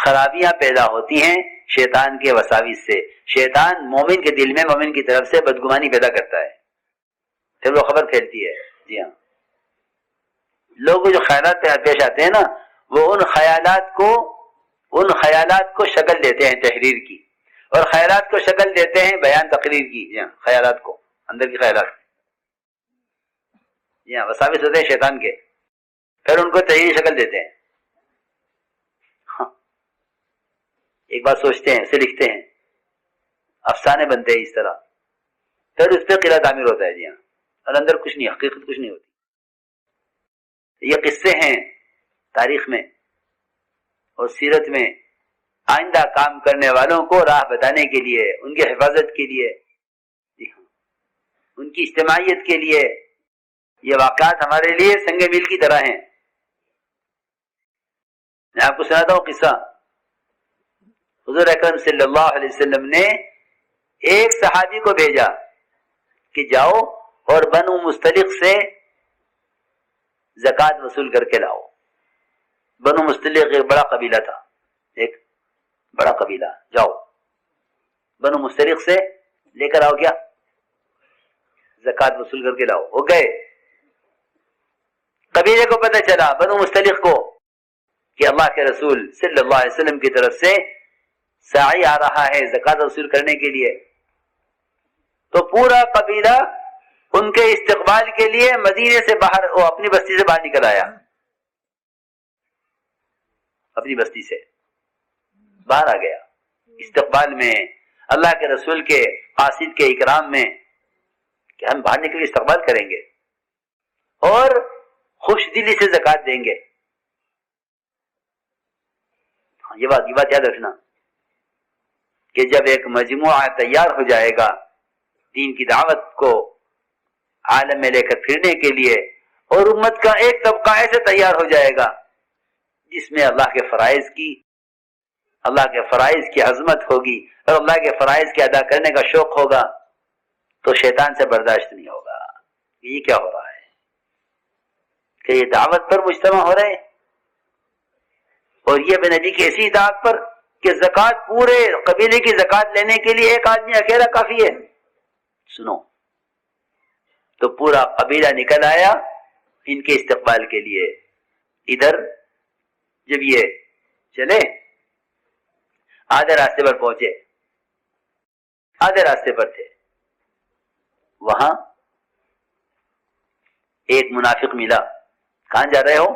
خرابیاں پیدا ہوتی ہیں شیطان کے وساوس سے. شیطان مومن کے دل میں مومن کی طرف سے بدگمانی پیدا کرتا ہے، پھر وہ خبر پھیلتی ہے. جی ہاں، لوگ جو خیالات پیش آتے ہیں نا، وہ ان خیالات کو شکل دیتے ہیں تحریر کی، اور خیالات کو شکل دیتے ہیں بیان تقریر کی. جی ہاں، خیالات کو، اندر کی خیالات. جی ہاں، وساوس ہوتے ہیں شیطان کے، پھر ان کو تحریری شکل دیتے ہیں. ہاں، ایک بات سوچتے ہیں، اسے لکھتے ہیں، افسانے بنتے ہیں اس طرح، پھر اس پہ قلعہ تعمیر ہوتا ہے. جی ہاں، اور اندر کچھ نہیں، حقیقت کچھ نہیں ہوتی. یہ قصے ہیں تاریخ میں اور سیرت میں آئندہ کام کرنے والوں کو راہ بتانے کے لیے، ان کی حفاظت کے لیے، ان کی اجتماعیت کے لیے. یہ واقعات ہمارے لیے سنگ میل کی طرح ہیں. میں آپ کو سناتا ہوں قصہ. حضور اکرم صلی اللہ علیہ وسلم نے ایک صحابی کو بھیجا کہ جاؤ اور بنو مستلق سے زکوٰۃ وصول کر کے لاؤ. بنو مستلق ایک بڑا قبیلہ تھا، ایک بڑا قبیلہ. جاؤ بنو مستلق سے لے کر آؤ، کیا زکوٰۃ وصول کر کے لاؤ. وہ گئے. قبیلے کو پتہ چلا، بنو مستلق کو، کہ اللہ کے رسول صلی اللہ علیہ وسلم کی طرف سے ساعی آ رہا ہے زکوٰۃ وصول کرنے کے لیے. تو پورا قبیلہ ان کے استقبال کے لیے مدینے سے باہر، وہ اپنی بستی سے باہر نکل آیا. اپنی بستی سے باہر آ گیا استقبال میں، اللہ کے رسول کے قاصد کے اکرام میں، کہ ہم باہر نکل کے استقبال کریں گے اور خوش دلی سے زکوٰۃ دیں گے. یہ بات یاد رکھنا کہ جب ایک مجموعہ تیار ہو جائے گا دین کی دعوت کو عالم میں لے کر پھرنے کے لیے، اور امت کا ایک طبقہ ایسے تیار ہو جائے گا جس میں اللہ کے فرائض کی عظمت ہوگی اور اللہ کے فرائض کے ادا کرنے کا شوق ہوگا، تو شیطان سے برداشت نہیں ہوگا. یہ کیا ہو رہا ہے کہ یہ دعوت پر مجتمع ہو رہے ہیں، اور یہ بے نبی کی ایسی اطاعت پر کہ زکوٰۃ، پورے قبیلے کی زکوٰۃ لینے کے لیے ایک آدمی اکیلا کافی ہے. سنو، تو پورا قبیلہ نکل آیا ان کے استقبال کے لیے. ادھر جب یہ چلے، آدھے راستے پر پہنچے، آدھے راستے پر تھے، وہاں ایک منافق ملا. کہاں جا رہے ہو؟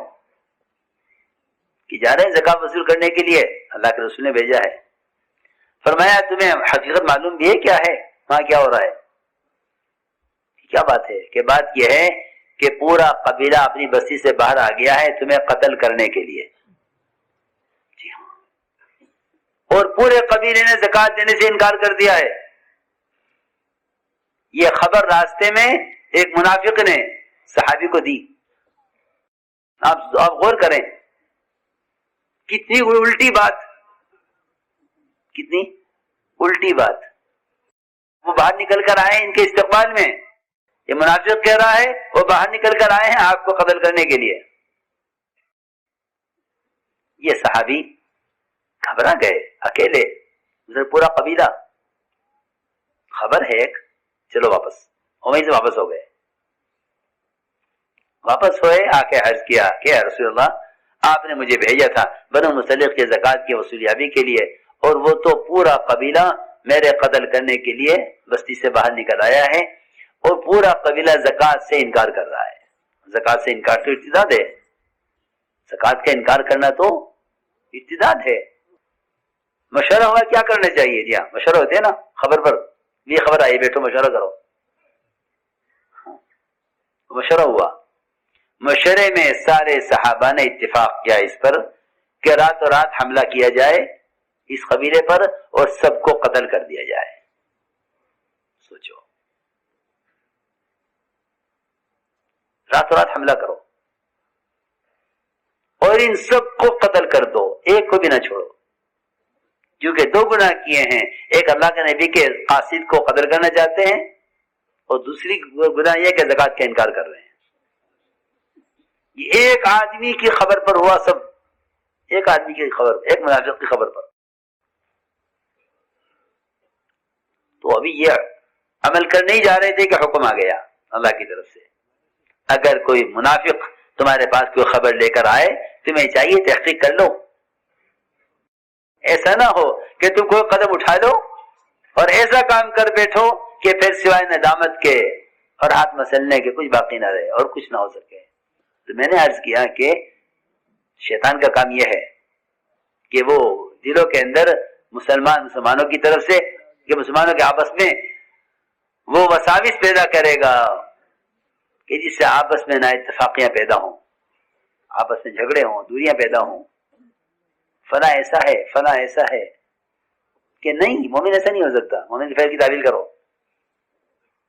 کہ جا رہے ہیں زکوٰۃ وصول کرنے کے لیے، اللہ کے رسول نے بھیجا ہے. فرمایا تمہیں حقیقت معلوم بھی ہے کیا ہے وہاں کیا ہو رہا ہے؟ کیا بات ہے؟ کہ بات یہ ہے کہ پورا قبیلہ اپنی بستی سے باہر آ گیا ہے تمہیں قتل کرنے کے لیے. جی ہاں، اور پورے قبیلے نے زکوٰۃ دینے سے انکار کر دیا ہے. یہ خبر راستے میں ایک منافق نے صحابی کو دی. آپ غور کریں، کتنی الٹی بات، کتنی الٹی بات. وہ باہر نکل کر آئے ان کے استقبال میں، یہ منافق کہہ رہا ہے وہ باہر نکل کر آئے ہیں آپ کو قتل کرنے کے لیے. یہ صحابی گھبرا گئے، اکیلے، ادھر پورا قبیلہ. خبر ہے ایک، چلو واپس، وہیں سے واپس ہو گئے. واپس ہوئے، آ کے عرض کیا کہ یا رسول اللہ، آپ نے مجھے بھیجا تھا بنو مستلق کے زکوٰۃ کی وصولیابی کے لیے، اور وہ تو پورا قبیلہ میرے قتل کرنے کے لیے بستی سے باہر نکل آیا ہے، اور پورا قبیلہ زکوٰۃ سے انکار کر رہا ہے. زکوٰۃ سے انکار تو ارتداد ہے، زکوٰۃ کا انکار کرنا تو ارتداد ہے. مشورہ ہوا کیا کرنا چاہیے؟ جی ہاں، مشورہ ہوتے ہیں نا خبر پر، یہ خبر آئی، بیٹھو مشورہ کرو. مشورہ ہوا. مشورے میں سارے صحابہ نے اتفاق کیا اس پر کہ راتوں رات حملہ کیا جائے اس قبیلے پر اور سب کو قتل کر دیا جائے. سوچو، راتوں رات حملہ کرو اور ان سب کو قتل کر دو، ایک کو بھی نہ چھوڑو، کیونکہ دو گناہ کیے ہیں. ایک اللہ کے نبی کے قاصد کو قتل کرنا چاہتے ہیں، اور دوسری گناہ یہ کہ زکوٰۃ کا انکار کر رہے ہیں. یہ ایک آدمی کی خبر پر ہوا سب، ایک آدمی کی خبر، ایک منافق کی خبر پر. تو ابھی یہ عمل کرنے ہی جا رہے تھے کہ حکم آ گیا اللہ کی طرف سے. اگر کوئی منافق تمہارے پاس کوئی خبر لے کر آئے، تمہیں چاہیے تحقیق کر لو. ایسا نہ ہو کہ تم کوئی قدم اٹھا لو اور ایسا کام کر بیٹھو کہ پھر سوائے ندامت کے اور ہاتھ مسلنے کے کچھ باقی نہ رہے اور کچھ نہ ہو سکے. تو میں نے عرض کیا کہ شیطان کا کام یہ ہے کہ وہ دلوں کے اندر مسلمانوں کی طرف سے کہ مسلمانوں کے آپس میں وہ وساوس پیدا کرے گا کہ جس سے آپس میں نا اتفاقیاں پیدا ہوں، آپس میں جھگڑے ہوں، دوریاں پیدا ہوں. فلاں ایسا ہے، فلاں ایسا ہے، کہ نہیں، مومن ایسا نہیں ہو سکتا. مومن کے فعل کی تعویل کرو،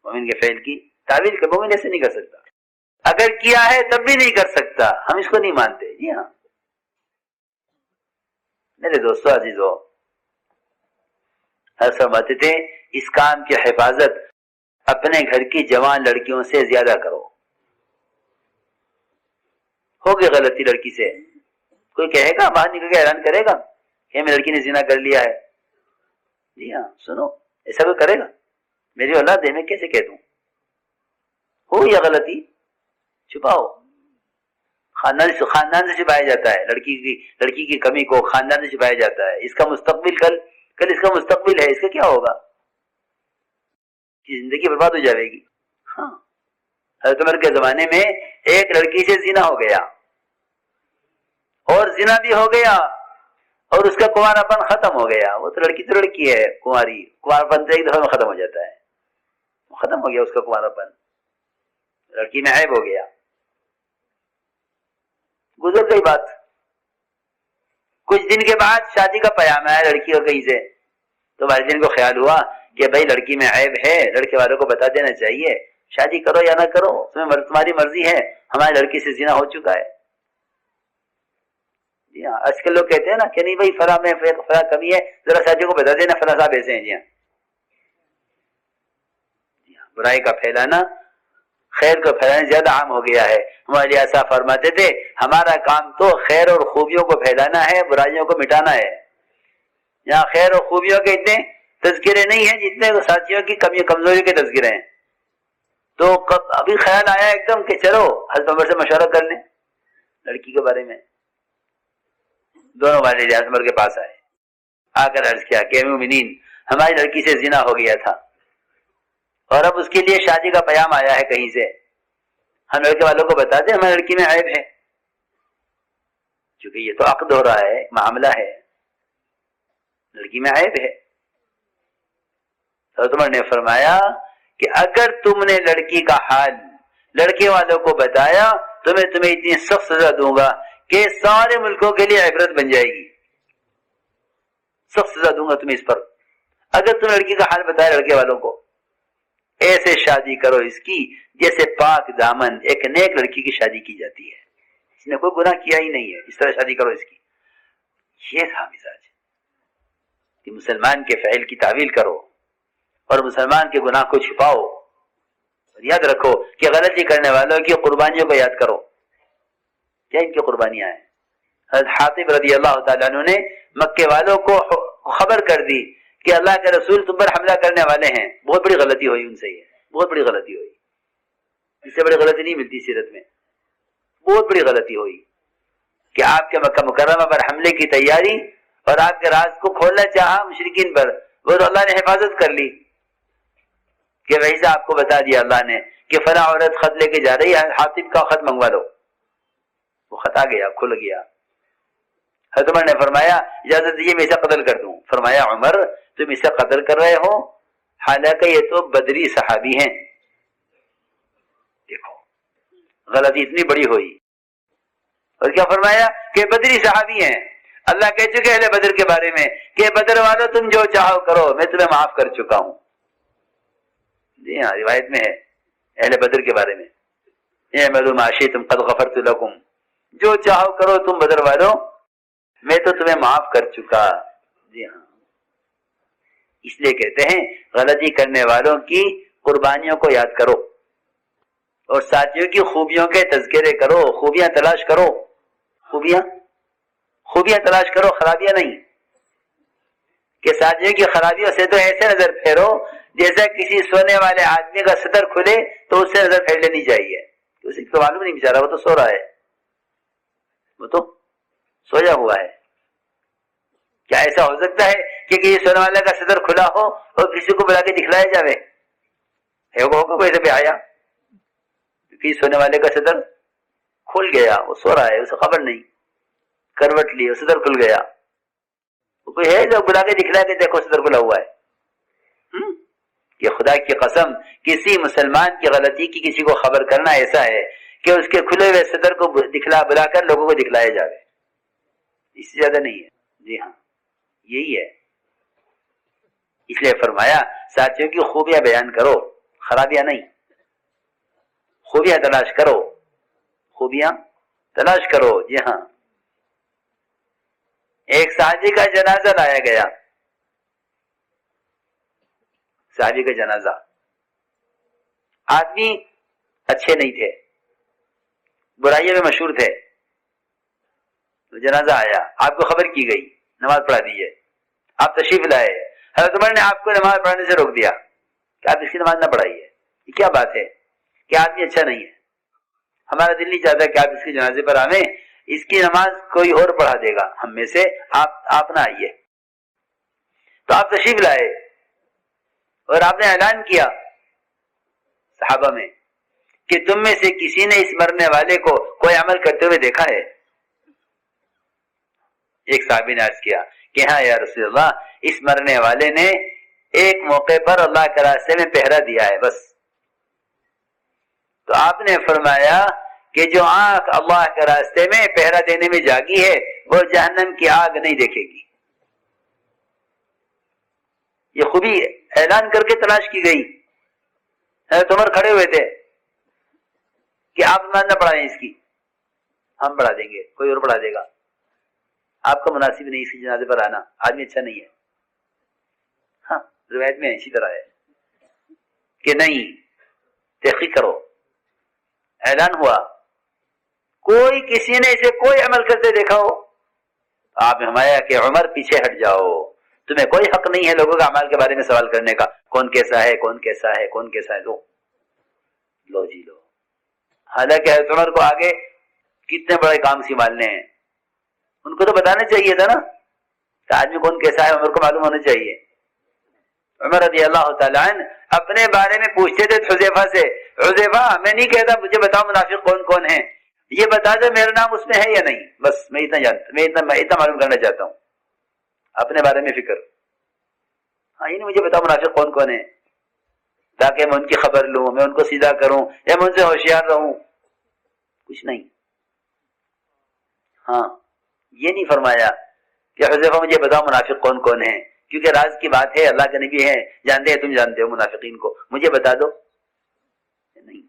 مومن کے فعل کی تعویل کرو. مومن ایسے نہیں کر سکتا، اگر کیا ہے تب بھی نہیں کر سکتا. ہم اس کو نہیں مانتے. جی ہاں میرے دوستو عزیزو، فرماتے تھے اس کام کی حفاظت اپنے گھر کی جوان لڑکیوں سے زیادہ کرو. ہوگی غلطی لڑکی سے، کوئی کہے گا، باہر نکل کے اعلان کرے گا کہ میری لڑکی نے زنا کر لیا ہے. جی ہاں سنو، ایسا کوئی کرے گا؟ میری اولاد ہے، میں کیسے کہہ دوں؟ ہو یا غلطی چھپاؤ. خاندان سے چھپایا جاتا ہے، لڑکی کی کمی کو خاندان سے چھپایا جاتا ہے. اس کا مستقبل کل اس کا مستقبل ہے، اس کا کیا ہوگا؟ زندگی برباد ہو جائے گی. ہاں حضرت عمر کے زمانے میں ایک لڑکی سے زنا ہو گیا اور زنا بھی ہو گیا اور اس کا کنوارا پن ختم ہو گیا. وہ تو لڑکی ہے، کنوارا پن تو ایک دفعہ میں ختم ہو جاتا ہے. ختم ہو گیا اس کا کنوارا پن، لڑکی میں عیب ہو گیا. گزر گئی بات. کچھ دن کے بعد شادی کا پیام آیا لڑکی کو کہیں سے. تو والدین کو خیال ہوا کہ بھائی لڑکی میں عیب ہے، لڑکے والوں کو بتا دینا چاہیے، شادی کرو یا نہ کرو، تمہاری مرضی ہے، ہماری لڑکی سے زنا ہو چکا ہے. جی ہاں آج کل لوگ کہتے ہیں نا کہ نہیں بھائی فلاں میں فلاں کمی ہے، ذرا شادی کو بتا دینا، فلاں صاحب ایسے ہیں. جی ہاں برائی کا پھیلانا خیر کو پھیلانے زیادہ عام ہو گیا ہے. ہمارے ایسا فرماتے تھے ہمارا کام تو خیر اور خوبیوں کو پھیلانا ہے، برائیوں کو مٹانا ہے. یہاں خیر اور خوبیوں کے اتنے تذکرے نہیں ہیں جتنے ساتھیوں کی کمی کمزوری کے تذکرے ہیں. تو ابھی خیال آیا ایک دم کہ چلو حضرت عمر سے مشورہ کر لیں لڑکی کے بارے میں. دونوں والد حضرت عمر کے پاس آئے، آ کر عرض کیا کہ مومنین ہماری لڑکی سے زنا ہو گیا تھا اور اب اس کے لیے شادی کا پیام آیا ہے کہیں سے. ہم لڑکے والوں کو بتا دیں ہماری لڑکی میں عیب ہے، کیونکہ یہ تو عقد ہو رہا ہے، معاملہ ہے، لڑکی میں عیب ہے. حضرت عمر نے فرمایا کہ اگر تم نے لڑکی کا حال لڑکے والوں کو بتایا تو میں تمہیں اتنی سخت سزا دوں گا کہ سارے ملکوں کے لیے عبرت بن جائے گی. سخت سزا دوں گا تمہیں اس پر اگر تم لڑکی کا حال بتایا لڑکے والوں کو. ایسے شادی کرو اس کی جیسے پاک دامن ایک نیک لڑکی کی شادی کی جاتی ہے، اس نے کوئی گناہ کیا ہی نہیں ہے، اس طرح شادی کرو اس کی. یہ تھا مزاج کہ مسلمان کے فعل کی تعویل کرو اور مسلمان کے گناہ کو چھپاؤ. اور یاد رکھو کہ غلطی کرنے والوں کی قربانیوں کو یاد کرو. کیا ان کی قربانیاں ہیں؟ حضرت حاطب رضی اللہ تعالیٰ عنہ نے مکے والوں کو خبر کر دی کہ اللہ کے رسول تم پر حملہ کرنے والے ہیں. بہت بڑی غلطی ہوئی ان سے، یہ بہت بڑی غلطی ہوئی، اس سے بڑی غلطی نہیں ملتی سیرت میں. بہت بڑی غلطی ہوئی کہ آپ کے مکہ مکرمہ پر حملے کی تیاری اور آپ کے راز کو کھولنا چاہا مشرکین پر، وہ تو اللہ نے حفاظت کر لی کہ ویسا آپ کو بتا دیا اللہ نے کہ فلاں عورت خط لے کے جا رہی ہے، حاطب کا خط منگوا دو. وہ خط آ گیا، کھل گیا. حضرت عمر نے فرمایا اجازت دیجیے میں اسے قتل کر دوں. فرمایا عمر تم اسے قتل کر رہے ہو حالانکہ یہ تو بدری صحابی ہیں. دیکھو غلطی اتنی بڑی ہوئی اور کیا فرمایا کہ بدری صحابی ہیں. اللہ کہہ چکے اہل بدر کے بارے میں کہ بدر والوں تم جو چاہو کرو میں تمہیں معاف کر چکا ہوں. جی ہاں روایت میں ہے اہل بدر کے بارے میں اعملوا ما شئتم قد غفرت لكم، جو چاہو کرو تم بدر والوں میں تو تمہیں معاف کر چکا. جی ہاں اس لیے کہتے ہیں غلطی کرنے والوں کی قربانیوں کو یاد کرو اور ساتھیوں کی خوبیوں کے تذکرے کرو، خوبیاں تلاش کرو. خوبیاں تلاش کرو، خرابیاں نہیں. کہ ساتھیوں کی خرابیوں سے تو ایسے نظر پھیرو جیسا کسی سونے والے آدمی کا صدر کھلے تو اس سے نظر پھیر لینی چاہیے. اسی کو معلوم نہیں بیچارہ، وہ تو سو رہا ہے، وہ تو سویا ہوا ہے. کیا ایسا ہو سکتا ہے کہ کسی سونے والے کا صدر کھلا ہو اور کسی کو بلا کے دکھلایا جاوے؟ ہے وہ ہوگا کوئی ایسا بھی آیا کسی سونے والے کا صدر کھل گیا، وہ سو رہا ہے، اسے خبر نہیں، کروٹ لی، صدر کھل گیا. کوئی ہے جو بلا کے دکھلا کے دیکھو صدر کھلا ہوا ہے؟ یہ خدا کی قسم کسی مسلمان کی غلطی کی کسی کو خبر کرنا ایسا ہے کہ اس کے کھلے ہوئے صدر کو بلا کر لوگوں کو دکھلایا جائے، اس سے زیادہ نہیں ہے. جی ہاں، یہی ہے. اس لیے فرمایا ساتھیوں کی خوبیاں بیان کرو، خرابیاں نہیں. خوبیاں تلاش کرو، خوبیاں تلاش کرو. جی ہاں. ایک صحابی کا جنازہ لایا گیا، صحابی کا جنازہ. آدمی اچھے نہیں تھے، برائیوں میں مشہور تھے. تو جنازہ آیا، آپ کو خبر کی گئی، نماز پڑھا دیجیے. آپ تشریف لائے، حضرت عمر نے آپ کو نماز پڑھنے سے روک دیا کہ آپ اس کی نماز نہ پڑھائیے. یہ کیا بات ہے کہ آدمی اچھا نہیں ہے، ہمارا دل نہیں چاہتا کہ آپ اس کے جنازے پر آویں، اس کی نماز کوئی اور پڑھا دے گا ہم میں سے، آپ نہ آئیے. تو آپ تشریف لائے اور آپ نے اعلان کیا صحابہ میں کہ تم میں سے کسی نے اس مرنے والے کو کوئی عمل کرتے ہوئے دیکھا ہے؟ ایک صحابی نے عرض کیا کہ ہاں یا رسول اللہ، اس مرنے والے نے ایک موقع پر اللہ کے راستے میں پہرا دیا ہے بس. تو آپ نے فرمایا کہ جو آنکھ اللہ کے راستے میں پہرا دینے میں جاگی ہے وہ جہنم کی آگ نہیں دیکھے گی. یہ خوبی اعلان کر کے تلاش کی گئی. حضرت عمر کھڑے ہوئے تھے کہ آپ نماز نہ پڑھائیں اس کی، ہم پڑھا دیں گے، کوئی اور پڑھا دے گا، آپ کو مناسب نہیں اس کی جنازے پر آنا، آدمی اچھا نہیں ہے. ہاں روایت میں اسی طرح ہے کہ نہیں، تحقیق کرو. اعلان ہوا، کوئی کسی نے اسے کوئی عمل کرتے دیکھا ہو؟ آپ نے فرمایا کہ عمر پیچھے ہٹ جاؤ، تمہیں کوئی حق نہیں ہے لوگوں کے اعمال کے بارے میں سوال کرنے کا، کون کیسا ہے، کون کیسا ہے، کون کیسا ہے. لو جی لو. حالانکہ حضرت عمر کو آگے کتنے بڑے کام سنبھالنے ہیں، ان کو تو بتانا چاہیے تھا نا کہ آدمی کون کیسا ہے، عمر کو معلوم ہونا چاہیے. عمر رضی اللہ تعالیٰ عنہ اپنے بارے میں پوچھتے تھے حذیفہ سے، حذیفہ میں نہیں کہتا مجھے بتاؤ منافق کون کون ہیں، یہ بتا دو میرا نام اس میں ہے یا نہیں، بس میں اتنا جانتا، میں اتنا معلوم کرنا چاہتا ہوں، اپنے بارے میں فکر. ہاں یہ نہیں مجھے بتاؤ منافق کون کون ہیں تاکہ میں ان کی خبر لوں، میں ان کو سیدھا کروں یا میں ان سے ہوشیار رہوں، کچھ نہیں. ہاں یہ نہیں فرمایا کہ حذیفہ مجھے بتاؤ منافق کون کون ہیں، کیونکہ راز کی بات ہے، اللہ کے نبی ہیں، جانتے ہیں، تم جانتے ہو منافقین کو، مجھے بتا دو. نہیں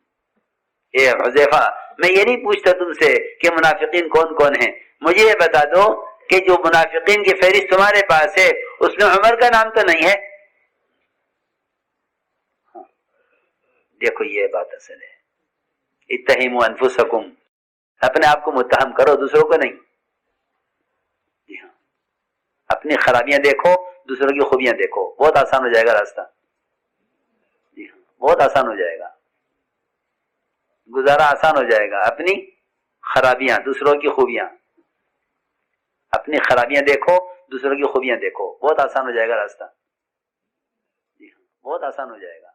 اے حذیفہ میں یہ نہیں پوچھتا تم سے کہ منافقین کون کون ہیں، مجھے یہ بتا دو کہ جو منافقین کی فہرست تمہارے پاس ہے اس میں عمر کا نام تو نہیں ہے. دیکھو یہ بات اصل ہے. اتہموا انفسکم، اپنے آپ کو متہم کرو، دوسروں کو نہیں. جی ہاں، اپنی خرابیاں دیکھو، دوسروں کی خوبیاں دیکھو، بہت آسان ہو جائے گا راستہ. جی ہاں بہت آسان ہو جائے گا، گزارا آسان ہو جائے گا. اپنی خرابیاں، دوسروں کی خوبیاں، اپنی خرابیاں دیکھو، دوسروں کی خوبیاں دیکھو، بہت آسان ہو جائے گا راستہ. جی ہاں بہت آسان ہو جائے گا.